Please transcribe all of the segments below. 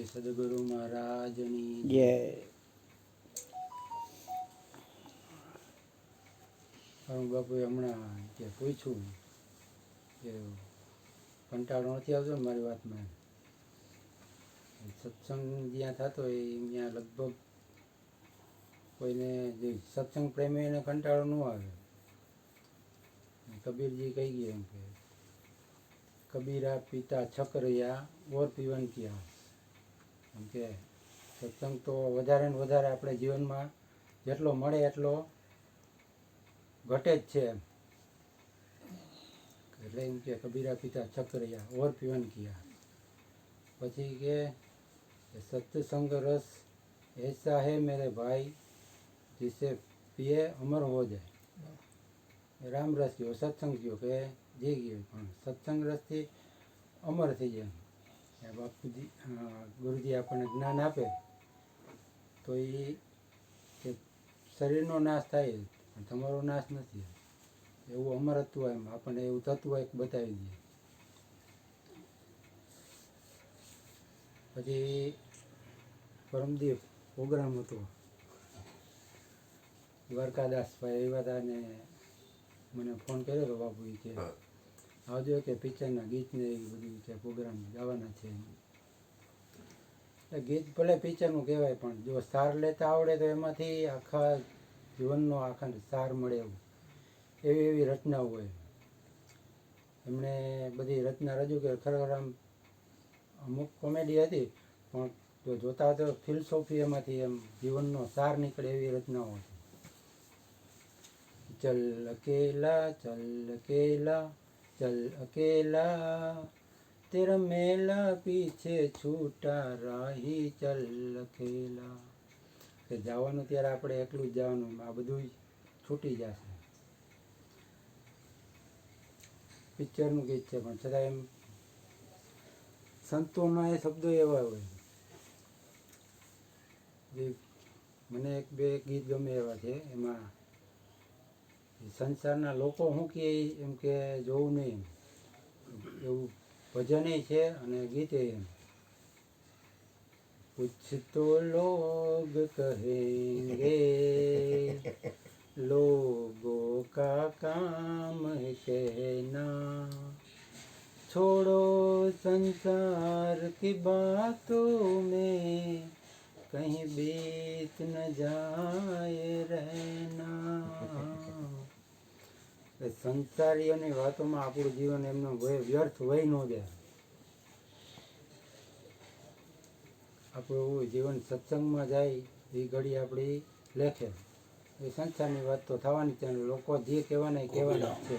સદગુરુ મહારાજની જય. અરુણ બાપુએ હમણાં જે પૂછ્યું કે કંટાળો નથી આવતો ને મારી વાતમાં, સત્સંગ જ્યાં થતો હોય ત્યાં લગભગ કોઈને જે સત્સંગ પ્રેમીઓને કંટાળો ન આવે. કબીરજી કહી ગયા એમ કે કબીરા પીતા છકરૈયા ઓર પીવન કિયા, એમ કે સત્સંગ તો વધારે ને વધારે આપણે જીવનમાં જેટલો મળે એટલો ઘટે જ છે. એટલે એમ કે કબીરા પીતા છકરૈયા ઓર પીવન કિયા. પછી કે સત્સંગ રસ ऐसा है मेरे भाई जिसे पिए अमर हो जाए. રામ રસ ગયો, સત્સંગ ગયો કે જે ગયો, પણ સત્સંગ રસથી અમર થઈ જાય. બાપુજી ગુરુજી આપણને જ્ઞાન આપે તો એ કે શરીરનો નાશ થાય પણ તમારો નાશ નથી, એવું અમરત્વ એમ આપણને એવું તત્વ એક બતાવી દઈએ. પછી પરમદીપ પ્રોગ્રામ હતો, દ્વારકાદાસભાઈ આવ્યા હતા ને મને ફોન કર્યો હતો બાપુએ કે આવજો કે પિક્ચરના ગીતને એ બધું કે પ્રોગ્રામ ગાવાના છે. ગીત ભલે પિક્ચરનું કહેવાય પણ જો સાર લેતા આવડે તો એમાંથી આખા જીવનનો આખા સાર મળે એવું એવી એવી રચનાઓ હોય. એમણે બધી રચના રજૂ કરી, ખરેખર આમ અમુક કોમેડી હતી પણ જો જોતા તો ફિલોસોફી એમાંથી એમ જીવનનો સાર નીકળે એવી રચનાઓ હતી. ચલ અકેલા ચલ અકેલા તેરા મેલા પીછે છૂટા રાહી ચલ અકેલા. કે જવાનું ત્યારે આપણે એકલું જ જવાનું, આ બધું છૂટી જશે. પિક્ચરનું ગીત છે પણ છતાં એમ સંતોના એ શબ્દો એવા હોય જે મને એક બે ગીત ગમે એવા છે. એમાં સંસારના લોકો શું કહે એમ કે જોવું નહીં, એવું ભજને છે અને ગીતે એમ. कुछ तो लोग कहेंगे लोगों का काम है कहना, छोड़ो संसार की बातों में कहीं बीत न जाए रहना. સંસારીઓની વાતોમાં આપણું જીવન એમનો વ્યર્થ વહી ન જાય. આપણું જીવન સત્સંગમાં જાય એ ઘડી આપણી લેખે. એ સંસારની વાત તો થવાની છે, લોકો જે કહેવાના એ કહેવાના જ છે.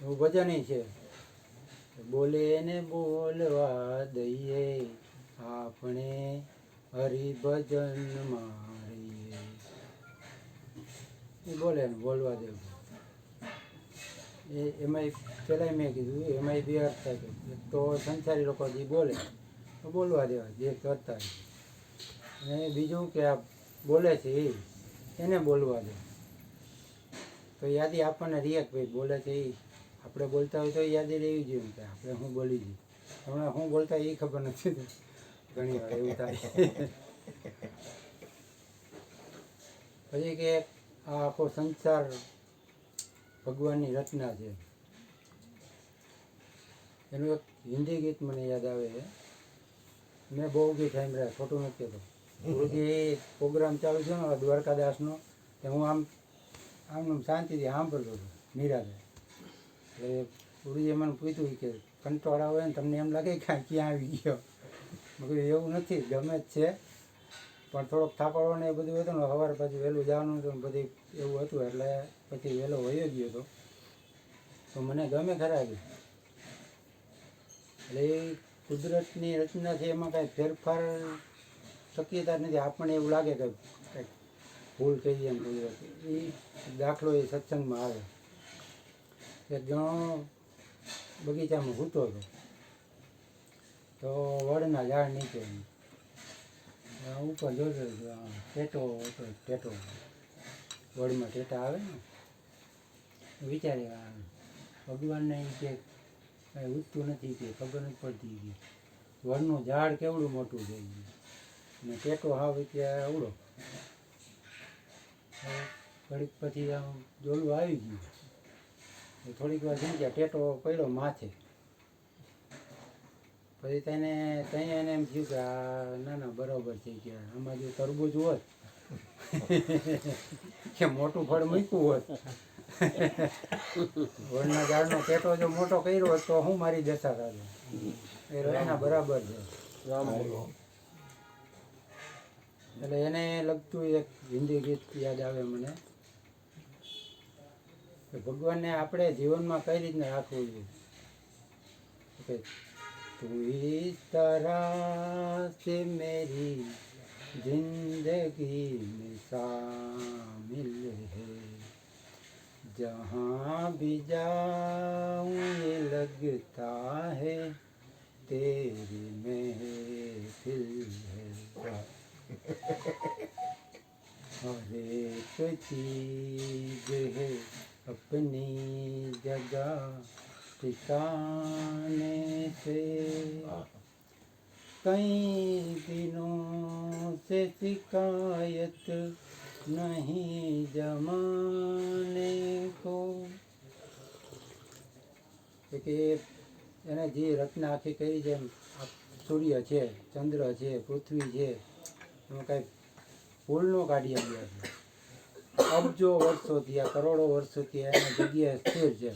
એવું ભજન છે, બોલે ને બોલવા દઈએ આપણે હરિભજન મારીએ. એ બોલે ને બોલવા દેવું. એમાં પહેલાં મેં કીધું એમાં બે અર્થ થાય કે એક તો સંસારી લોકો જે બોલે તો બોલવા દેવા જે કરતા હોય, અને બીજું કે આ બોલે છે એને બોલવા દે. તો યાદી આપણને રહે કે ભાઈ બોલે છે એ આપણે બોલતા હોય તો યાદી રહેવી જોઈએ કે આપણે શું બોલી છીએ. હમણાં શું બોલતા એ ખબર નથી, ઘણી વાર એવું થાય. પછી કે આ આખો સંસાર ભગવાનની રચના છે. એનું એક હિન્દી ગીત મને યાદ આવે છે. મેં બહુ ગીત સાંભળ્યા, ખોટું નથી કહેતો. ગુરુજી પ્રોગ્રામ ચાલુ છે ને દ્વારકાદાસનો, કે હું આમ શાંતિથી સાંભળતો હતો નિરાતે. એટલે ગુરુજીએ મને પૂછ્યું કે કંટાળા હોય ને તમને એમ લાગે કે ક્યાં આવી ગયો? મેં કહ્યું એવું નથી, ગમે જ છે પણ થોડોક થાકડો ને એ બધું હતું ને, સવારે પછી વહેલું જવાનું હતું ને બધી એવું હતું એટલે પછી વહેલો વયો ગયો હતો. તો મને ગમે ખરા ગયું. એટલે એ કુદરતની રચના છે, એમાં કાંઈ ફેરફાર શક્યતા નથી. આપણને એવું લાગે કે કંઈક ભૂલ થઈ જાય એમ કુદરત. એ દાખલો એ સત્સંગમાં આવે. એક જણો બગીચામાં સૂતો હતો તો વડના ઝાડ નીચે ઉપર જોતો ટેટો હતો, ટેટો વડમાં ટેટા આવે ને, વિચારે ભગવાનને કે કાંઈ ઉઠતું નથી કે ખબર નથી પડતી કે વડનું ઝાડ કેવડું મોટું છે અને ટેટો હાવ ત્યાં આવડો. ઘડીક પછી આમ ડોલું આવી ગયું. થોડીક વાર થઈ ગયા, ટેટો પડ્યો માથે. પછી ત્યાં એને એમ થયું કે આ ના ના બરાબર છે કે આમાં જો તરબૂચ હોત કે મોટું ફળ મૂક્યું હોત, વડના ઝાડનો ટેટો જો મોટો કર્યો હોત તો હું મારી દશા થાય. એ રચના બરાબર છે. એટલે એને લગતું એક હિન્દી ગીત યાદ આવે મને કે ભગવાનને આપણે જીવનમાં કઈ રીતના રાખવું જોઈએ. કે તું ઇસ તરહ સે મેરી जिंदगी में शामिल है, जहाँ भी जाऊँ ये लगता है तेरी महफिल है, हर एक चीज है अपनी जगह ठिकाने से, कई दिनों से शिकायत नहीं जमाने को. કે એને જે રચના આખી કરી છે, સૂર્ય છે, ચંદ્ર છે, પૃથ્વી છે, એમાં કાંઈ ભૂલ ન કાઢી આવ્યા છે. અબજો વર્ષોથી, આ કરોડો વર્ષોથી એના જગ્યાએ સ્થિર છે.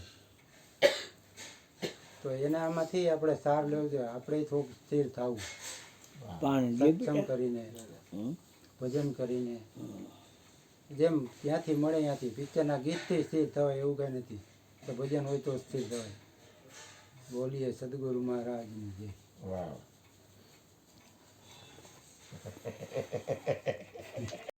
તો એનામાંથી આપણે સાર લેવું જોઈએ. આપણે થોડુંક સ્થિર થવું, સત્સંગ કરીને, ભજન કરીને, જેમ ત્યાંથી મળે ત્યાંથી. પિક્ચરના ગીતથી સ્થિર થવાય એવું કંઈ નથી, તો ભજન હોય તો સ્થિર થવાય. બોલીએ સદગુરુ મહારાજની જય.